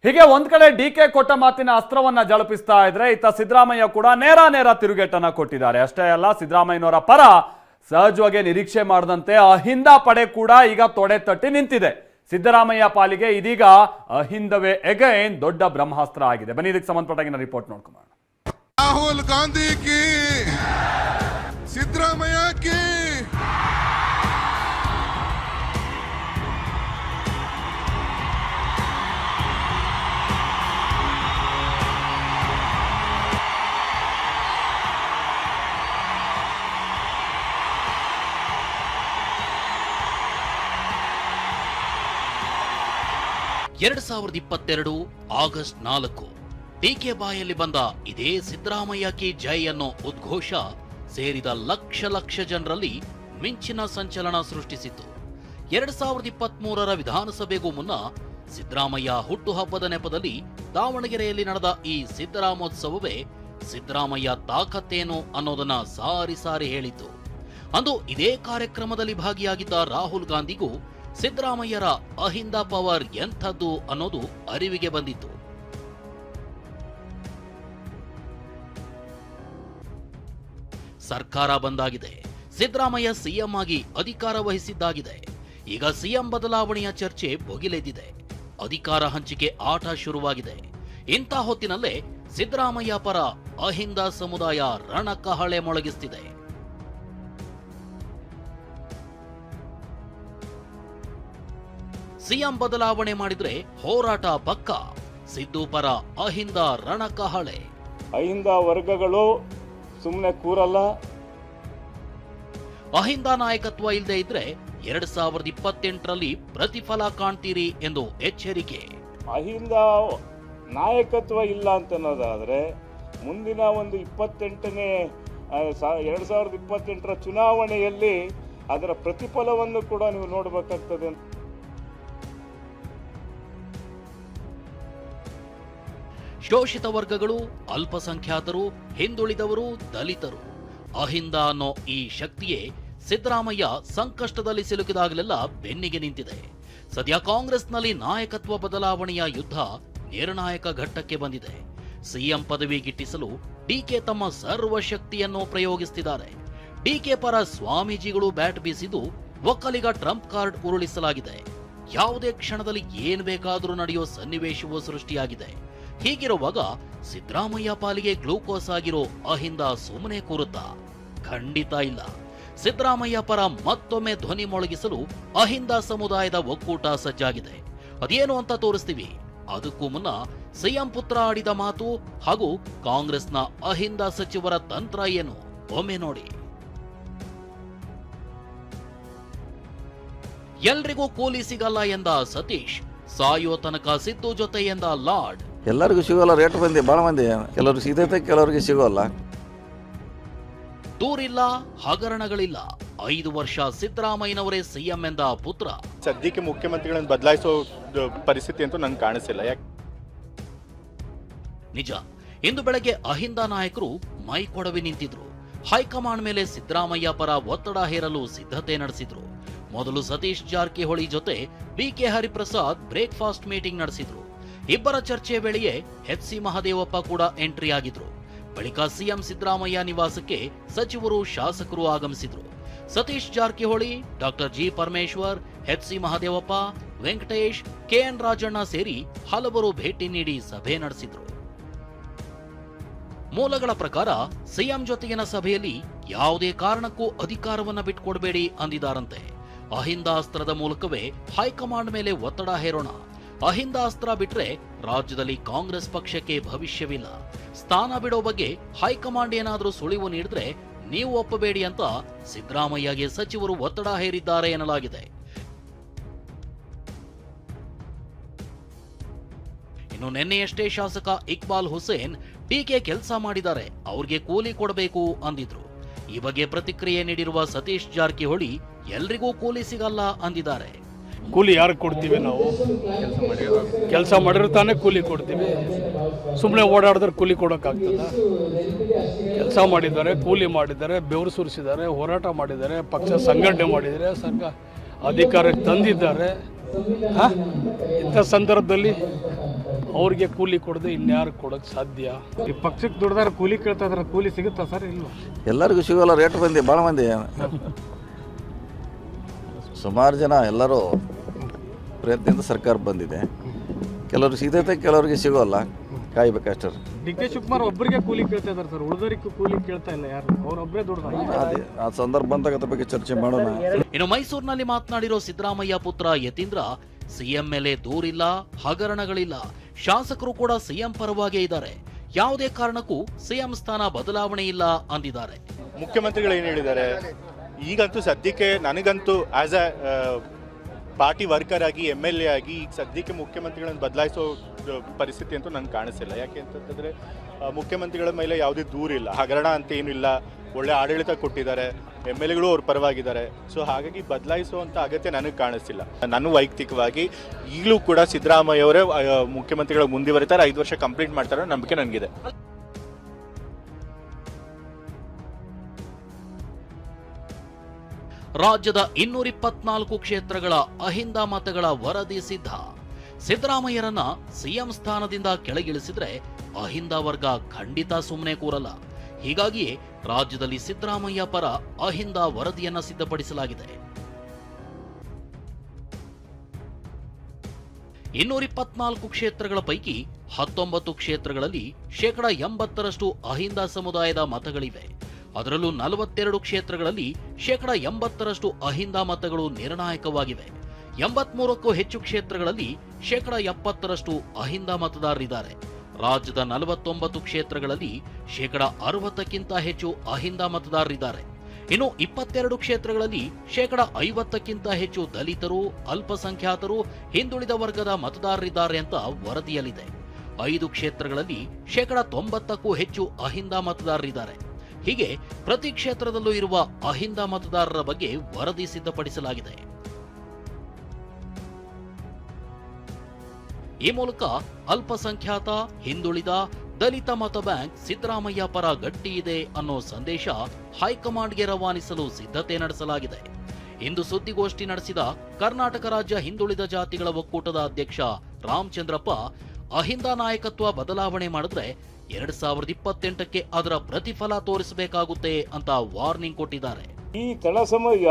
ಹೀಗೆ ಒಂದ್ ಕಡೆ ಡಿಕೆ ಕೊಟ್ಟ ಮಾತಿನ ಅಸ್ತ್ರವನ್ನ ಜಳಪಿಸ್ತಾ ಇದ್ರೆ ಇತ್ತ ಸಿದ್ದರಾಮಯ್ಯ ಕೂಡ ನೇರ ತಿರುಗೇಟನ್ನ ಕೊಟ್ಟಿದ್ದಾರೆ. ಅಷ್ಟೇ ಅಲ್ಲ, ಸಿದ್ದರಾಮಯ್ಯನವರ ಪರ ಸಹಜವಾಗಿ ನಿರೀಕ್ಷೆ ಮಾಡದಂತೆ ಅಹಿಂದ ಪಡೆ ಕೂಡ ಈಗ ತೊಡೆ ತಟ್ಟಿ ನಿಂತಿದೆ. ಸಿದ್ದರಾಮಯ್ಯ ಪಾಲಿಗೆ ಇದೀಗ ಅಹಿಂದವೇ ಎಗೈನ್ ದೊಡ್ಡ ಬ್ರಹ್ಮಾಸ್ತ್ರ ಆಗಿದೆ. ಬನ್ನಿ ಇದಕ್ಕೆ ಸಂಬಂಧಪಟ್ಟಾಗಿನ ರಿಪೋರ್ಟ್ ನೋಡ್ಕೊಂಡು. ರಾಹುಲ್ ಗಾಂಧಿ ಕಿ, ಸಿದ್ದರಾಮಯ್ಯ ಕಿ. ಆಗಸ್ಟ್ 4 ಡಿಕೆ ಬಾಯಲ್ಲಿ ಬಂದ ಇದೇ ಸಿದ್ದರಾಮಯ್ಯ ಕಿ ಜೈ ಅನ್ನೋ ಉದ್ಘೋಷ ಸೇರಿದ ಲಕ್ಷ ಜನರಲ್ಲಿ ಮಿಂಚಿನ ಸಂಚಲನ ಸೃಷ್ಟಿಸಿತು. 2023ರ ವಿಧಾನಸಭೆಗೂ ಮುನ್ನ ಸಿದ್ದರಾಮಯ್ಯ ಹುಟ್ಟುಹಬ್ಬದ ನೆಪದಲ್ಲಿ ದಾವಣಗೆರೆಯಲ್ಲಿ ನಡೆದ ಈ ಸಿದ್ದರಾಮೋತ್ಸವವೇ ಸಿದ್ದರಾಮಯ್ಯ ತಾಕತ್ತೇನು ಅನ್ನೋದನ್ನ ಸಾರಿ ಹೇಳಿತು. ಅಂದು ಇದೇ ಕಾರ್ಯಕ್ರಮದಲ್ಲಿ ಭಾಗಿಯಾಗಿದ್ದ ರಾಹುಲ್ ಗಾಂಧಿಗೂ ಸಿದ್ದರಾಮಯ್ಯರ ಅಹಿಂದ ಪವರ್ ಎಂಥದ್ದು ಅನ್ನೋದು ಅರಿವಿಗೆ ಬಂದಿತ್ತು. ಸರ್ಕಾರ ಬಂದಾಗಿದೆ, ಸಿದ್ದರಾಮಯ್ಯ ಸಿಎಂ ಆಗಿ ಅಧಿಕಾರ ವಹಿಸಿದ್ದಾಗಿದೆ. ಈಗ ಸಿಎಂ ಬದಲಾವಣೆಯ ಚರ್ಚೆ ಭುಗಿಲೆದ್ದಿದೆ. ಅಧಿಕಾರ ಹಂಚಿಕೆ ಆಟ ಶುರುವಾಗಿದೆ. ಇಂಥ ಹೊತ್ತಿನಲ್ಲೇ ಸಿದ್ದರಾಮಯ್ಯ ಪರ ಅಹಿಂದ ಸಮುದಾಯ ರಣಕಹಳೆ ಮೊಳಗಿಸ್ತಿದೆ. ಸಿಎಂ ಬದಲಾವಣೆ ಮಾಡಿದ್ರೆ ಹೋರಾಟ ಪಕ್ಕ. ಸಿದ್ದು ಪರ ಅಹಿಂದ ರಣಕಹಳೆ. ಅಹಿಂದ ವರ್ಗಗಳು ಸುಮ್ಮನೆ ಕೂರಲ್ಲ. ಅಹಿಂದ ನಾಯಕತ್ವ ಇಲ್ಲದೆ ಇದ್ರೆ 2028ರಲ್ಲಿ ಪ್ರತಿಫಲ ಕಾಣ್ತೀರಿ ಎಂದು ಎಚ್ಚರಿಕೆ. ಅಹಿಂದ ನಾಯಕತ್ವ ಇಲ್ಲ ಅಂತನ್ನೋದಾದ್ರೆ ಮುಂದಿನ ಒಂದು 2028ರ ಚುನಾವಣೆಯಲ್ಲಿ ಅದರ ಪ್ರತಿಫಲವನ್ನು ಕೂಡ ನೀವು ನೋಡಬೇಕಾಗ್ತದೆ. ಶೋಷಿತ ವರ್ಗಗಳು, ಅಲ್ಪಸಂಖ್ಯಾತರು, ಹಿಂದುಳಿದವರು, ದಲಿತರು, ಅಹಿಂದ ಅನ್ನೋ ಈ ಶಕ್ತಿಯೇ ಸಿದ್ದರಾಮಯ್ಯ ಸಂಕಷ್ಟದಲ್ಲಿ ಸಿಲುಕಿದಾಗಲೆಲ್ಲ ಬೆನ್ನಿಗೆ ನಿಂತಿದೆ. ಸದ್ಯ ಕಾಂಗ್ರೆಸ್ನಲ್ಲಿ ನಾಯಕತ್ವ ಬದಲಾವಣೆಯ ಯುದ್ಧ ನಿರ್ಣಾಯಕ ಘಟ್ಟಕ್ಕೆ ಬಂದಿದೆ. ಸಿಎಂ ಪದವಿ ಗಿಟ್ಟಿಸಲು ಡಿಕೆ ತಮ್ಮ ಸರ್ವಶಕ್ತಿಯನ್ನು ಪ್ರಯೋಗಿಸುತ್ತಿದ್ದಾರೆ. ಡಿಕೆ ಪರ ಸ್ವಾಮೀಜಿಗಳು ಬ್ಯಾಟ್ ಬೀಸಿದ್ದು ಒಕ್ಕಲಿಗ ಟ್ರಂಪ್ ಕಾರ್ಡ್ ಉರುಳಿಸಲಾಗಿದೆ. ಯಾವುದೇ ಕ್ಷಣದಲ್ಲಿ ಏನ್ ಬೇಕಾದರೂ ನಡೆಯೋ ಸನ್ನಿವೇಶವೂ ಸೃಷ್ಟಿಯಾಗಿದೆ. ಹೀಗಿರುವಾಗ ಸಿದ್ದರಾಮಯ್ಯ ಪಾಲಿಗೆ ಗ್ಲೂಕೋಸ್ ಆಗಿರೋ ಅಹಿಂದ ಸುಮ್ಮನೆ ಕೂರುತ್ತಾ? ಖಂಡಿತ ಇಲ್ಲ. ಸಿದ್ದರಾಮಯ್ಯ ಪರ ಮತ್ತೊಮ್ಮೆ ಧ್ವನಿ ಮೊಳಗಿಸಲು ಅಹಿಂದ ಸಮುದಾಯದ ಒಕ್ಕೂಟ ಸಜ್ಜಾಗಿದೆ. ಅದೇನು ಅಂತ ತೋರಿಸ್ತೀವಿ. ಅದಕ್ಕೂ ಮುನ್ನ ಸಿಎಂ ಪುತ್ರ ಆಡಿದ ಮಾತು ಹಾಗೂ ಕಾಂಗ್ರೆಸ್ನ ಅಹಿಂದ ಸಚಿವರ ತಂತ್ರ ಏನು ಒಮ್ಮೆ ನೋಡಿ. ಎಲ್ರಿಗೂ ಕೂಲಿ ಸಿಗಲ್ಲ ಎಂದ ಸತೀಶ್, ಸಾಯೋ ತನಕ ಸಿದ್ದು ಜೊತೆ ಎಂದ ಲಾರ್ಡ್. ಎಲ್ಲರಿಗೂ ಸಿಗೋಲ್ಲ, ರೇಟ್ ಬಂದಿ ಭಾಳ ಮಂದಿ, ಕೆಲವ್ರಿಗೆ ಸಿಗತೈತೆ ಕೆಲವರಿಗೆ ಸಿಗೋಲ್ಲ. ದೂರಿಲ್ಲ, ಹಗರಣಗಳಿಲ್ಲ. 5 ವರ್ಷ ಸಿದ್ದರಾಮಯ್ಯನವರೇ ಸಿಎಂ ಎಂದ ಪುತ್ರ. ಸದ್ಯಕ್ಕೆ ಮುಖ್ಯಮಂತ್ರಿಗಳನ್ನು ಬದಲಾಯಿಸೋ ಪರಿಸ್ಥಿತಿ ಅಂತೂ ನಂಗೆ ಕಾಣಿಸಿಲ್ಲ. ನಿಜ, ಇಂದು ಬೆಳಗ್ಗೆ ಅಹಿಂದ ನಾಯಕರು ಮೈ ಕೊಡವಿ ನಿಂತಿದ್ರು. ಹೈಕಮಾಂಡ್ ಮೇಲೆ ಸಿದ್ದರಾಮಯ್ಯ ಪರ ಒತ್ತಡ ಹೇರಲು ಸಿದ್ಧತೆ ನಡೆಸಿದ್ರು. ಮೊದಲು ಸತೀಶ್ ಜಾರಕಿಹೊಳಿ ಜೊತೆ ಬಿಕೆ ಹರಿಪ್ರಸಾದ್ ಬ್ರೇಕ್ಫಾಸ್ಟ್ ಮೀಟಿಂಗ್ ನಡೆಸಿದ್ರು. ಇಬ್ಬರ ಚರ್ಚೆ ವೇಳೆಯೇ ಎಚ್.ಸಿ. ಮಹದೇವಪ್ಪ ಕೂಡ ಎಂಟ್ರಿ ಆಗಿದ್ರು. ಬಳಿಕ ಸಿಎಂ ಸಿದ್ದರಾಮಯ್ಯ ನಿವಾಸಕ್ಕೆ ಸಚಿವರು, ಶಾಸಕರು ಆಗಮಿಸಿದ್ರು. Satish Jarkiholi, doctor G Parameshwar, H C. Mahadevappa, Venkatesh, K N Rajanna ಸೇರಿ ಹಲವರು ಭೇಟಿ ನೀಡಿ ಸಭೆ ನಡೆಸಿದ್ರು. ಮೂಲಗಳ ಪ್ರಕಾರ ಸಿಎಂ ಜೊತೆಗಿನ ಸಭೆಯಲ್ಲಿ ಯಾವುದೇ ಕಾರಣಕ್ಕೂ ಅಧಿಕಾರವನ್ನ ಬಿಟ್ಕೊಡ್ಬೇಡಿ ಅಂದಿದ್ದಾರಂತೆ. ಅಹಿಂದ ಅಸ್ತ್ರದ ಮೂಲಕವೇ ಹೈಕಮಾಂಡ್ ಮೇಲೆ ಒತ್ತಡ ಹೇರೋಣ. ಅಹಿಂದ ಅಸ್ತ್ರ ಬಿಟ್ರೆ ರಾಜ್ಯದಲ್ಲಿ ಕಾಂಗ್ರೆಸ್ ಪಕ್ಷಕ್ಕೆ ಭವಿಷ್ಯವಿಲ್ಲ. ಸ್ಥಾನ ಬಿಡೋ ಬಗ್ಗೆ ಹೈಕಮಾಂಡ್ ಏನಾದರೂ ಸುಳಿವು ನೀಡಿದ್ರೆ ನೀವು ಒಪ್ಪಬೇಡಿ ಅಂತ ಸಿದ್ದರಾಮಯ್ಯಗೆ ಸಚಿವರು ಒತ್ತಡ ಹೇರಿದ್ದಾರೆ ಎನ್ನಲಾಗಿದೆ. ಇನ್ನು ನಿನ್ನೆಯಷ್ಟೇ ಶಾಸಕ ಇಕ್ಬಾಲ್ ಹುಸೇನ್ ಡಿಕೆ ಕೆಲಸ ಮಾಡಿದ್ದಾರೆ, ಅವ್ರಿಗೆ ಕೂಲಿ ಕೊಡಬೇಕು ಅಂದಿದ್ರು. ಈ ಬಗ್ಗೆ ಪ್ರತಿಕ್ರಿಯೆ ನೀಡಿರುವ ಸತೀಶ್ ಜಾರಕಿಹೊಳಿ ಎಲ್ರಿಗೂ ಕೂಲಿ ಸಿಗಲ್ಲ ಅಂದಿದ್ದಾರೆ. ಕೂಲಿ ಯಾರು ಕೊಡ್ತೀವಿ? ನಾವು ಕೆಲಸ ಮಾಡಿರೋ ತಾನೇ ಕೂಲಿ ಕೊಡ್ತೀವಿ. ಸುಮ್ಮನೆ ಓಡಾಡಿದ್ರೆ ಕೂಲಿ ಕೊಡೋಕ್ಕಾಗ್ತದ? ಕೆಲಸ ಮಾಡಿದ್ದಾರೆ, ಕೂಲಿ ಮಾಡಿದ್ದಾರೆ, ಬೆವರು ಸುರಿಸಿದ್ದಾರೆ, ಹೋರಾಟ ಮಾಡಿದ್ದಾರೆ, ಪಕ್ಷ ಸಂಘಟನೆ ಮಾಡಿದ್ದಾರೆ, ಅಧಿಕಾರಕ್ಕೆ ತಂದಿದ್ದಾರೆ. ಇಂಥ ಸಂದರ್ಭದಲ್ಲಿ ಅವ್ರಿಗೆ ಕೂಲಿ ಕೊಡದೆ ಇನ್ಯಾರು ಕೊಡೋಕ್ಕೆ ಸಾಧ್ಯ? ಈ ಪಕ್ಷಕ್ಕೆ ದುಡ್ದಾರ ಕೂಲಿ ಕೇಳ್ತಾ ಇದಾರೆ, ಕೂಲಿ ಸಿಗುತ್ತಾ ಸರ್? ಇಲ್ವಾ? ಎಲ್ಲರಿಗೂ ಸಿಗೋಲ್ಲ, ರೇಟ್ ಬಂದಿ ಭಾಳ ಮಂದಿ, ಸುಮಾರು ಜನ ಎಲ್ಲರೂ ಪ್ರಯತ್ನದಿಂದ ಸರ್ಕಾರ ಬಂದಿದೆ. ಕೆಲವ್ರಿಗೆ ಸಿಗತೈತೆ, ಕೆಲವ್ರಿಗೆ ಸಿಗೋಲ್ಲ, ಕಾಯ್ಬೇಕಷ್ಟೇ. ಡಿ ಕೆ ಶಿವಕುಮಾರ್ ಒಬ್ಬರಿಗೆ ಕೂಲಿ ಕೇಳ್ತಾ ಇದಾರೆ ಸರ್, ಉಳಿದವರಿಗೂ ಕೂಲಿ ಕೇಳ್ತಾ ಇಲ್ಲ ಯಾರು, ಅವ್ರೊಬ್ಬರೇ ದುಡ್ದಾರ. ಅದೇ ಆ ಸಂದರ್ಭ ಬಂದಾಗ ಅದ್ರ ಬಗ್ಗೆ ಚರ್ಚೆ ಮಾಡೋಣ. ಇನ್ನು ಮೈಸೂರಿನಲ್ಲಿ ಮಾತನಾಡಿರೋ ಸಿದ್ದರಾಮಯ್ಯ ಪುತ್ರ ಯತೀಂದ್ರ, ಸಿಎಂ ಮೇಲೆ ದೂರಿಲ್ಲ, ಹಗರಣಗಳಿಲ್ಲ, ಶಾಸಕರು ಕೂಡ ಸಿಎಂ ಪರವಾಗೇ ಇದ್ದಾರೆ, ಯಾವುದೇ ಕಾರಣಕ್ಕೂ ಸಿಎಂ ಸ್ಥಾನ ಬದಲಾವಣೆ ಇಲ್ಲ ಅಂದಿದ್ದಾರೆ. ಮುಖ್ಯಮಂತ್ರಿಗಳು ಏನು ಹೇಳಿದ್ದಾರೆ, ಈಗಂತೂ ಸದ್ಯಕ್ಕೆ ನನಗಂತೂ ಆಸ್ ಎ ಪಾರ್ಟಿ ವರ್ಕರ್ ಆಗಿ MLA ಆಗಿ ಈಗ ಸದ್ಯಕ್ಕೆ ಮುಖ್ಯಮಂತ್ರಿಗಳನ್ನು ಬದಲಾಯಿಸೋ ಪರಿಸ್ಥಿತಿ ಅಂತೂ ನಂಗೆ ಕಾಣಿಸಿಲ್ಲ. ಯಾಕೆ ಅಂತಂತಂದರೆ ಮುಖ್ಯಮಂತ್ರಿಗಳ ಮೇಲೆ ಯಾವುದೇ ದೂರಿಲ್ಲ, ಹಗರಣ ಅಂತ ಏನೂ ಇಲ್ಲ, ಒಳ್ಳೆ ಆಡಳಿತ ಕೊಟ್ಟಿದ್ದಾರೆ, MLAಗಳು ಅವ್ರ ಪರವಾಗಿದ್ದಾರೆ. ಸೊ ಹಾಗಾಗಿ ಬದಲಾಯಿಸುವಂಥ ಅಗತ್ಯ ನನಗೆ ಕಾಣಿಸ್ತಿಲ್ಲ. ನಾನು ವೈಯಕ್ತಿಕವಾಗಿ ಈಗಲೂ ಕೂಡ ಸಿದ್ದರಾಮಯ್ಯ ಅವರೇ ಮುಖ್ಯಮಂತ್ರಿಗಳು ಮುಂದುವರಿತಾರೆ, 5 ವರ್ಷ ಕಂಪ್ಲೀಟ್ ಮಾಡ್ತಾರೆ ಅನ್ನೋ ನಂಬಿಕೆ ನನಗಿದೆ. ರಾಜ್ಯದ 224 ಕ್ಷೇತ್ರಗಳ ಅಹಿಂದ ಮತಗಳ ವರದಿ ಸಿದ್ಧ. ಸಿದ್ದರಾಮಯ್ಯರನ್ನ ಸಿಎಂ ಸ್ಥಾನದಿಂದ ಕೆಳಗಿಳಿಸಿದ್ರೆ ಅಹಿಂದ ವರ್ಗ ಖಂಡಿತ ಸುಮ್ಮನೆ ಕೂರಲ್ಲ. ಹೀಗಾಗಿಯೇ ರಾಜ್ಯದಲ್ಲಿ ಸಿದ್ದರಾಮಯ್ಯ ಪರ ಅಹಿಂದ ವರದಿಯನ್ನ ಸಿದ್ಧಪಡಿಸಲಾಗಿದೆ. 224 ಕ್ಷೇತ್ರಗಳ ಪೈಕಿ 19 ಕ್ಷೇತ್ರಗಳಲ್ಲಿ 80% ಅಹಿಂದ ಸಮುದಾಯದ ಮತಗಳಿವೆ. ಅದರಲ್ಲೂ 42 ಕ್ಷೇತ್ರಗಳಲ್ಲಿ 80% ಅಹಿಂದ ಮತಗಳು ನಿರ್ಣಾಯಕವಾಗಿವೆ. 83ಕ್ಕೂ ಹೆಚ್ಚು ಕ್ಷೇತ್ರಗಳಲ್ಲಿ 70% ಅಹಿಂದ ಮತದಾರರಿದ್ದಾರೆ. ರಾಜ್ಯದ 49 ಕ್ಷೇತ್ರಗಳಲ್ಲಿ 60ಕ್ಕಿಂತ ಹೆಚ್ಚು ಅಹಿಂದ ಮತದಾರರಿದ್ದಾರೆ. ಇನ್ನು 22 ಕ್ಷೇತ್ರಗಳಲ್ಲಿ 50ಕ್ಕಿಂತ ಹೆಚ್ಚು ದಲಿತರು, ಅಲ್ಪಸಂಖ್ಯಾತರು, ಹಿಂದುಳಿದ ವರ್ಗದ ಮತದಾರರಿದ್ದಾರೆ ಅಂತ ವರದಿಯಲ್ಲಿದೆ. 5 ಕ್ಷೇತ್ರಗಳಲ್ಲಿ 90ಕ್ಕೂ ಹೆಚ್ಚು ಅಹಿಂದ ಮತದಾರರಿದ್ದಾರೆ. ಹೀಗೆ ಪ್ರತಿ ಕ್ಷೇತ್ರದಲ್ಲೂ ಇರುವ ಅಹಿಂದ ಮತದಾರರ ಬಗ್ಗೆ ವರದಿ ಸಿದ್ಧಪಡಿಸಲಾಗಿದೆ. ಈ ಮೂಲಕ ಅಲ್ಪಸಂಖ್ಯಾತ, ಹಿಂದುಳಿದ, ದಲಿತ ಮತ ಬ್ಯಾಂಕ್ ಸಿದ್ದರಾಮಯ್ಯ ಪರ ಗಟ್ಟಿ ಇದೆ ಅನ್ನೋ ಸಂದೇಶ ಹೈಕಮಾಂಡ್ಗೆ ರವಾನಿಸಲು ಸಿದ್ಧತೆ ನಡೆಸಲಾಗಿದೆ. ಇಂದು ಸುದ್ದಿಗೋಷ್ಠಿ ನಡೆಸಿದ ಕರ್ನಾಟಕ ರಾಜ್ಯ ಹಿಂದುಳಿದ ಜಾತಿಗಳ ಒಕ್ಕೂಟದ ಅಧ್ಯಕ್ಷ ರಾಮಚಂದ್ರಪ್ಪ, ಅಹಿಂದ ನಾಯಕತ್ವ ಬದಲಾವಣೆ ಮಾಡಿದ್ರೆ 2028ಕ್ಕೆ ಅದರ ಪ್ರತಿಫಲ ತೋರಿಸಬೇಕಾಗುತ್ತೆ ಅಂತ ವಾರ್ನಿಂಗ್ ಕೊಟ್ಟಿದ್ದಾರೆ. ಈ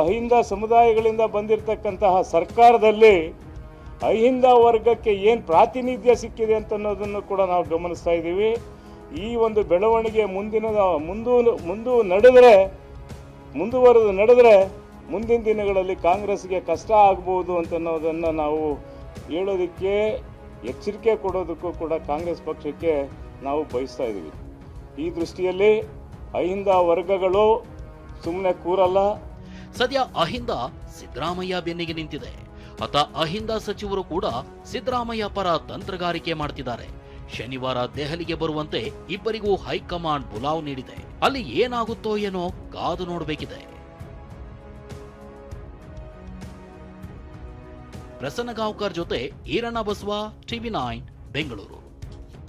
ಅಹಿಂದ ಸಮುದಾಯಗಳಿಂದ ಬಂದಿರತಕ್ಕಂತಹ ಸರ್ಕಾರದಲ್ಲಿ ಅಹಿಂದ ವರ್ಗಕ್ಕೆ ಏನು ಪ್ರಾತಿನಿಧ್ಯ ಸಿಕ್ಕಿದೆ ಅಂತ ಅನ್ನೋದನ್ನು ಕೂಡ ನಾವು ಗಮನಿಸ್ತಾ ಇದ್ದೀವಿ. ಈ ಒಂದು ಬೆಳವಣಿಗೆ ಮುಂದುವರೆದು ನಡೆದರೆ ಮುಂದಿನ ದಿನಗಳಲ್ಲಿ ಕಾಂಗ್ರೆಸ್ಗೆ ಕಷ್ಟ ಆಗ್ಬೋದು ಅಂತ ಅನ್ನೋದನ್ನು ನಾವು ಹೇಳೋದಕ್ಕೆ, ಎಚ್ಚರಿಕೆ ಕೊಡೋದಕ್ಕೂ ಕೂಡ ಕಾಂಗ್ರೆಸ್ ಪಕ್ಷಕ್ಕೆ ನಾವು ಬಯಸ್ತಾ ಇದ್ದೀವಿ. ಈ ದೃಷ್ಟಿಯಲ್ಲಿ ಅಹಿಂದ ವರ್ಗಗಳು ಸುಮ್ಮನೆ ಕೂರಲ್ಲ. ಸದ್ಯ ಅಹಿಂದ ಸಿದ್ದರಾಮಯ್ಯ ಬೆನ್ನಿಗೆ ನಿಂತಿದೆ. ಅತ ಅಹಿಂದ ಸಚಿವರು ಕೂಡ ಸಿದ್ದರಾಮಯ್ಯ ಪರ ತಂತ್ರಗಾರಿಕೆ ಮಾಡ್ತಿದ್ದಾರೆ. ಶನಿವಾರ ದೆಹಲಿಗೆ ಬರುವಂತೆ ಇಬ್ಬರಿಗೂ ಹೈಕಮಾಂಡ್ ಬುಲಾವ್ ನೀಡಿದೆ. ಅಲ್ಲಿ ಏನಾಗುತ್ತೋ ಏನೋ ಕಾದು ನೋಡಬೇಕಿದೆ. ಪ್ರಸನ್ನ ಗಾಂವ್ಕರ್ ಜೊತೆ ಈರಣ್ಣ ಬಸವ, TV9 ಬೆಂಗಳೂರು.